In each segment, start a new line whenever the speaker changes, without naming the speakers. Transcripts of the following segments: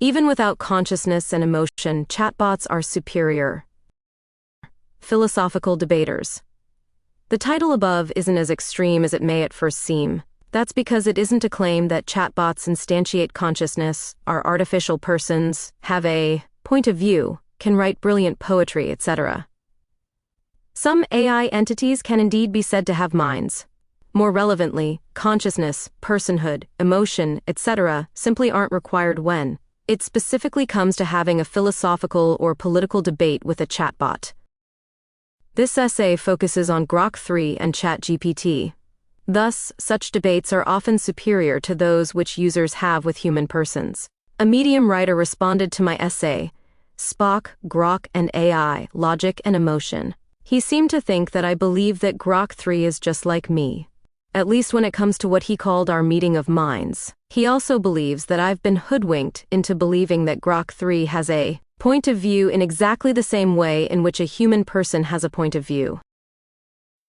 Even without consciousness and emotion, chatbots are superior. Philosophical debaters. The title above isn't as extreme as it may at first seem. That's because it isn't a claim that chatbots instantiate consciousness, are artificial persons, have a point of view, can write brilliant poetry, etc. Some AI entities can indeed be said to have minds. More relevantly, consciousness, personhood, emotion, etc. simply aren't required when it specifically comes to having a philosophical or political debate with a chatbot. This essay focuses on Grok 3 and ChatGPT. Thus, such debates are often superior to those which users have with human persons. A Medium writer responded to my essay, Spock, Grok, and AI, Logic and Emotion. He seemed to think that I believe that Grok 3 is just like me, at least when it comes to what he called our meeting of minds. He also believes that I've been hoodwinked into believing that Grok 3 has a point of view in exactly the same way in which a human person has a point of view.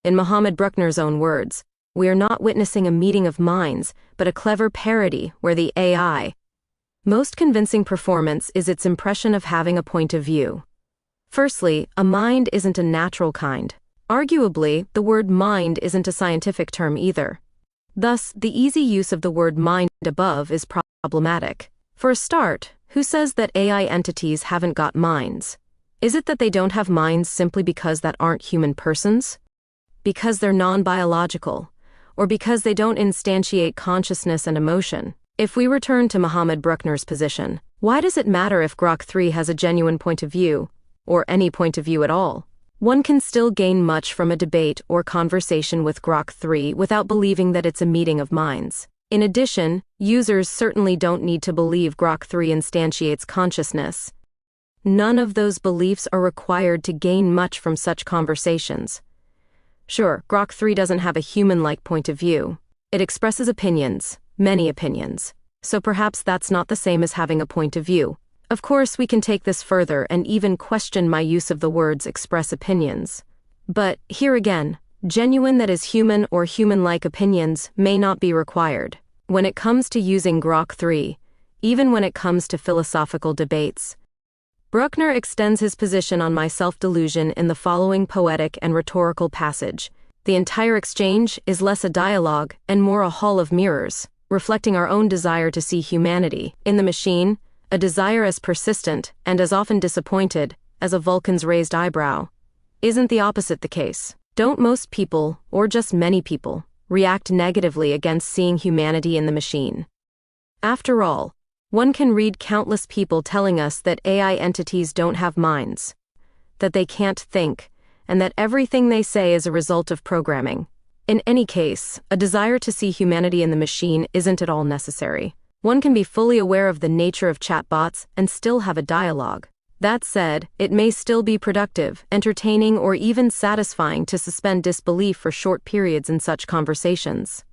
In Mohammed Bruckner's own words, we are not witnessing a meeting of minds, but a clever parody where the AI most convincing performance is its impression of having a point of view. Firstly, a mind isn't a natural kind. Arguably, the word mind isn't a scientific term either. Thus, the easy use of the word mind above is problematic. For a start, who says that AI entities haven't got minds? Is it that they don't have minds simply because that aren't human persons? Because they're non-biological? Or because they don't instantiate consciousness and emotion? If we return to Mohammed Bruckner's position, why does it matter if Grok 3 has a genuine point of view, or any point of view at all? One can still gain much from a debate or conversation with Grok 3 without believing that it's a meeting of minds. In addition, users certainly don't need to believe Grok 3 instantiates consciousness. None of those beliefs are required to gain much from such conversations. Sure, Grok 3 doesn't have a human-like point of view. It expresses opinions, many opinions. So perhaps that's not the same as having a point of view. Of course, we can take this further and even question my use of the words express opinions. But, here again, genuine that is human or human-like opinions may not be required. When it comes to using Grok 3, even when it comes to philosophical debates, Bruckner extends his position on my self-delusion in the following poetic and rhetorical passage. The entire exchange is less a dialogue and more a hall of mirrors, reflecting our own desire to see humanity in the machine, a desire as persistent and as often disappointed as a Vulcan's raised eyebrow. Isn't the opposite the case? Don't most people, or just many people, react negatively against seeing humanity in the machine? After all, one can read countless people telling us that AI entities don't have minds, that they can't think, and that everything they say is a result of programming. In any case, a desire to see humanity in the machine isn't at all necessary. One can be fully aware of the nature of chatbots and still have a dialogue. That said, it may still be productive, entertaining, or even satisfying to suspend disbelief for short periods in such conversations.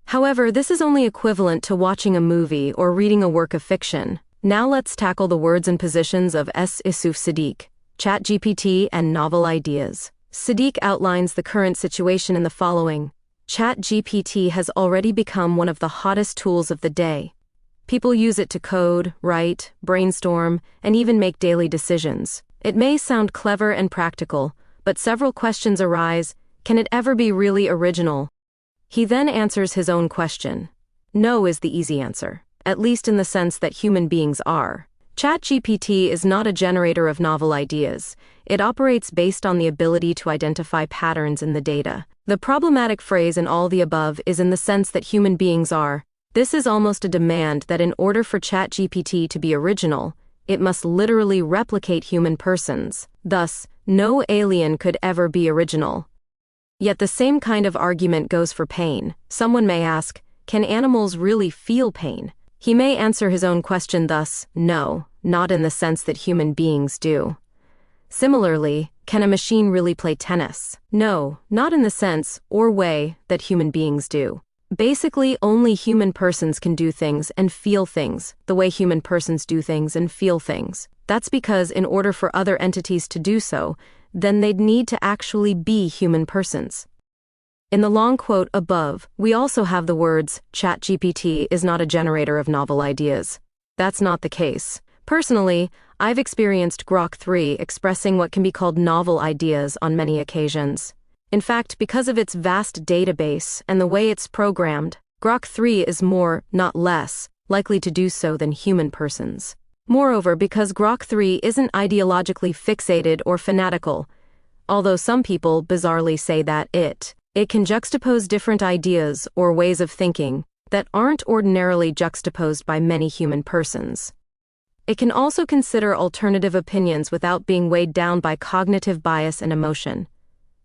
However, this is only equivalent to watching a movie or reading a work of fiction. Now let's tackle the words and positions of S. Issouf Siddiq, ChatGPT and novel ideas. Siddiq outlines the current situation in the following. ChatGPT has already become one of the hottest tools of the day. People use it to code, write, brainstorm, and even make daily decisions. It may sound clever and practical, but several questions arise. Can it ever be really original? He then answers his own question. No is the easy answer, at least in the sense that human beings are. ChatGPT is not a generator of novel ideas. It operates based on the ability to identify patterns in the data. The problematic phrase in all the above is in the sense that human beings are. This is almost a demand that in order for ChatGPT to be original, it must literally replicate human persons. Thus, no alien could ever be original. Yet the same kind of argument goes for pain. Someone may ask, can animals really feel pain? He may answer his own question thus, no, not in the sense that human beings do. Similarly, can a machine really play tennis? No, not in the sense or way that human beings do. Basically, only human persons can do things and feel things the way human persons do things and feel things. That's because in order for other entities to do so, then they'd need to actually be human persons. In the long quote above, we also have the words, ChatGPT is not a generator of novel ideas. That's not the case. Personally, I've experienced Grok 3 expressing what can be called novel ideas on many occasions. In fact, because of its vast database and the way it's programmed, Grok 3 is more, not less, likely to do so than human persons. Moreover, because Grok 3 isn't ideologically fixated or fanatical, although some people bizarrely say that it can juxtapose different ideas or ways of thinking that aren't ordinarily juxtaposed by many human persons. It can also consider alternative opinions without being weighed down by cognitive bias and emotion,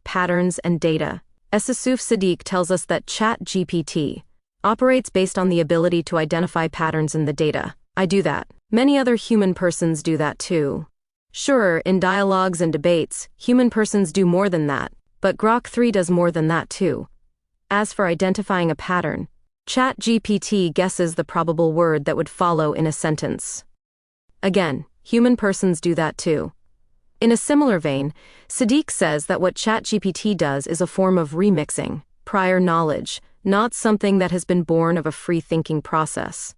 patterns and data. Asif Siddiq tells us that ChatGPT operates based on the ability to identify patterns in the data. I do that. Many other human persons do that too. Sure, in dialogues and debates, human persons do more than that, but Grok 3 does more than that too. As for identifying a pattern, ChatGPT guesses the probable word that would follow in a sentence. Again, human persons do that too. In a similar vein, Siddiq says that what ChatGPT does is a form of remixing, prior knowledge, not something that has been born of a free-thinking process.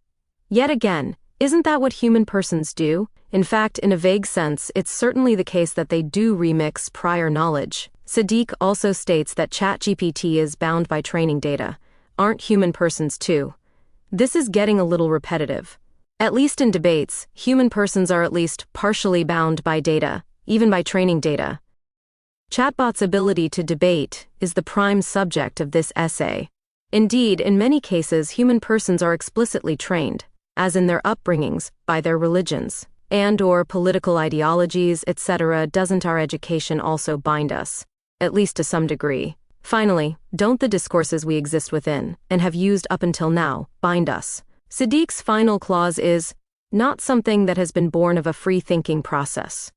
Yet again, isn't that what human persons do? In fact, in a vague sense, it's certainly the case that they do remix prior knowledge. Siddiq also states that ChatGPT is bound by training data. Aren't human persons too? This is getting a little repetitive. At least in debates, human persons are at least partially bound by data, even by training data. Chatbots' ability to debate is the prime subject of this essay. Indeed, in many cases, human persons are explicitly trained, as in their upbringings, by their religions, and/or political ideologies, etc. Doesn't our education also bind us, at least to some degree? Finally, don't the discourses we exist within, and have used up until now, bind us? Siddiq's final clause is, not something that has been born of a free-thinking process.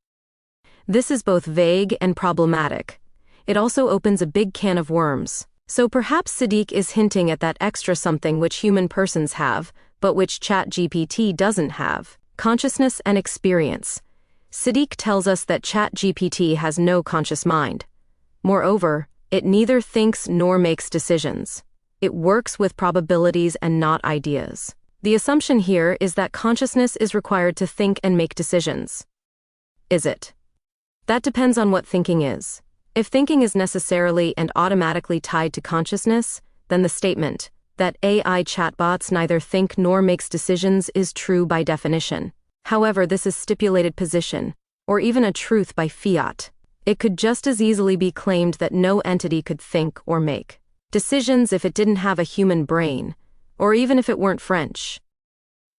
This is both vague and problematic. It also opens a big can of worms. So perhaps Siddiq is hinting at that extra something which human persons have, but which ChatGPT doesn't have: consciousness and experience. Siddiq tells us that ChatGPT has no conscious mind. Moreover, it neither thinks nor makes decisions. It works with probabilities and not ideas. The assumption here is that consciousness is required to think and make decisions. Is it? That depends on what thinking is. If thinking is necessarily and automatically tied to consciousness, then the statement that AI chatbots neither think nor makes decisions is true by definition. However, this is stipulated position, or even a truth by fiat. It could just as easily be claimed that no entity could think or make decisions if it didn't have a human brain, or even if it weren't French.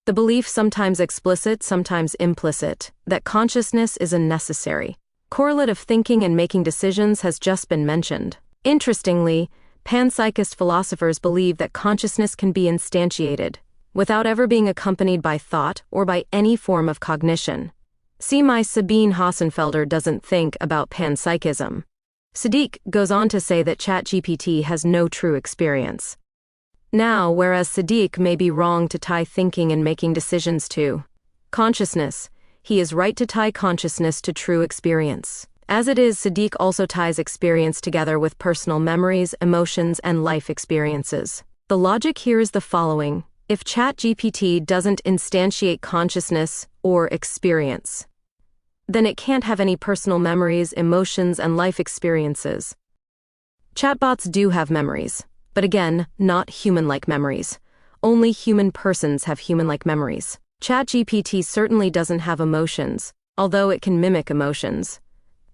The belief, sometimes explicit, sometimes implicit, that consciousness is a necessary correlate of thinking and making decisions has just been mentioned. Interestingly, panpsychist philosophers believe that consciousness can be instantiated, without ever being accompanied by thought or by any form of cognition. See my Sabine Hassenfelder doesn't think about panpsychism. Siddiq goes on to say that ChatGPT has no true experience. Now, whereas Siddiq may be wrong to tie thinking and making decisions to consciousness, he is right to tie consciousness to true experience. As it is, Siddiq also ties experience together with personal memories, emotions, and life experiences. The logic here is the following: if ChatGPT doesn't instantiate consciousness or experience, then it can't have any personal memories, emotions, and life experiences. Chatbots do have memories, but again, not human-like memories. Only human persons have human-like memories. ChatGPT certainly doesn't have emotions, although it can mimic emotions.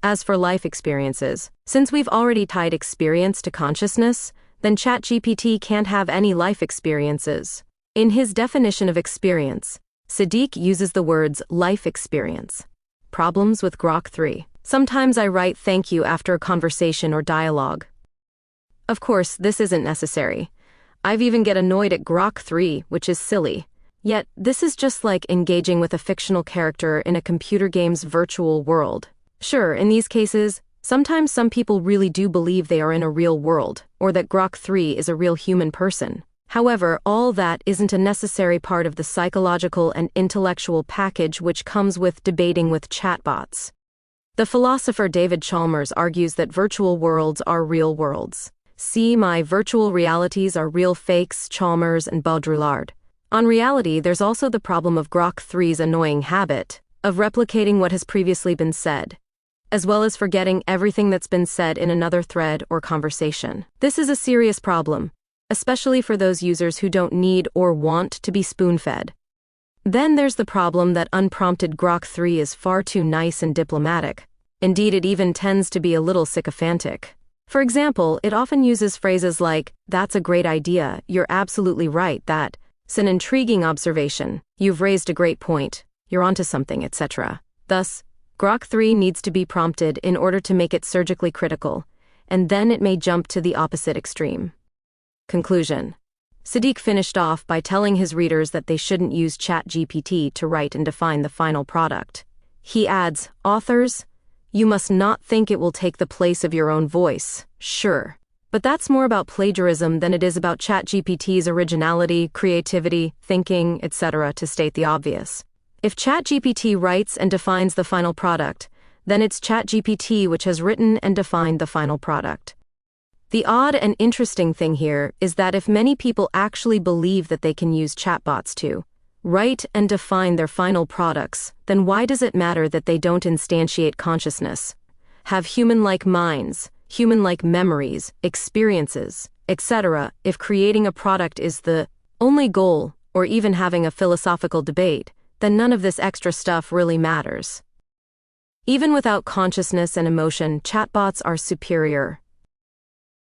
As for life experiences, since we've already tied experience to consciousness, then ChatGPT can't have any life experiences. In his definition of experience, Siddiq uses the words life experience. Problems with Grok 3. Sometimes I write thank you after a conversation or dialogue. Of course, this isn't necessary. I've even get annoyed at Grok 3, which is silly. Yet, this is just like engaging with a fictional character in a computer game's virtual world. Sure, in these cases, sometimes some people really do believe they are in a real world, or that Grok 3 is a real human person. However, all that isn't a necessary part of the psychological and intellectual package which comes with debating with chatbots. The philosopher David Chalmers argues that virtual worlds are real worlds. See my Virtual Realities Are Real Fakes, Chalmers and Baudrillard. On reality, there's also the problem of Grok 3's annoying habit of replicating what has previously been said, as well as forgetting everything that's been said in another thread or conversation. This is a serious problem, especially for those users who don't need or want to be spoon-fed. Then there's the problem that unprompted Grok 3 is far too nice and diplomatic. Indeed, it even tends to be a little sycophantic. For example, it often uses phrases like, "That's a great idea, you're absolutely right, that's an intriguing observation, you've raised a great point, you're onto something," etc. Thus, Grok 3 needs to be prompted in order to make it surgically critical, and then it may jump to the opposite extreme. Conclusion. Sadiq finished off by telling his readers that they shouldn't use ChatGPT to write and define the final product. He adds, "Authors, you must not think it will take the place of your own voice, sure. But that's more about plagiarism than it is about ChatGPT's originality, creativity, thinking, etc., to state the obvious. If ChatGPT writes and defines the final product, then it's ChatGPT which has written and defined the final product." The odd and interesting thing here is that if many people actually believe that they can use chatbots to write and define their final products, then why does it matter that they don't instantiate consciousness, have human-like minds, human-like memories, experiences, etc., if creating a product is the only goal, or even having a philosophical debate, then none of this extra stuff really matters. Even without consciousness and emotion, chatbots are superior.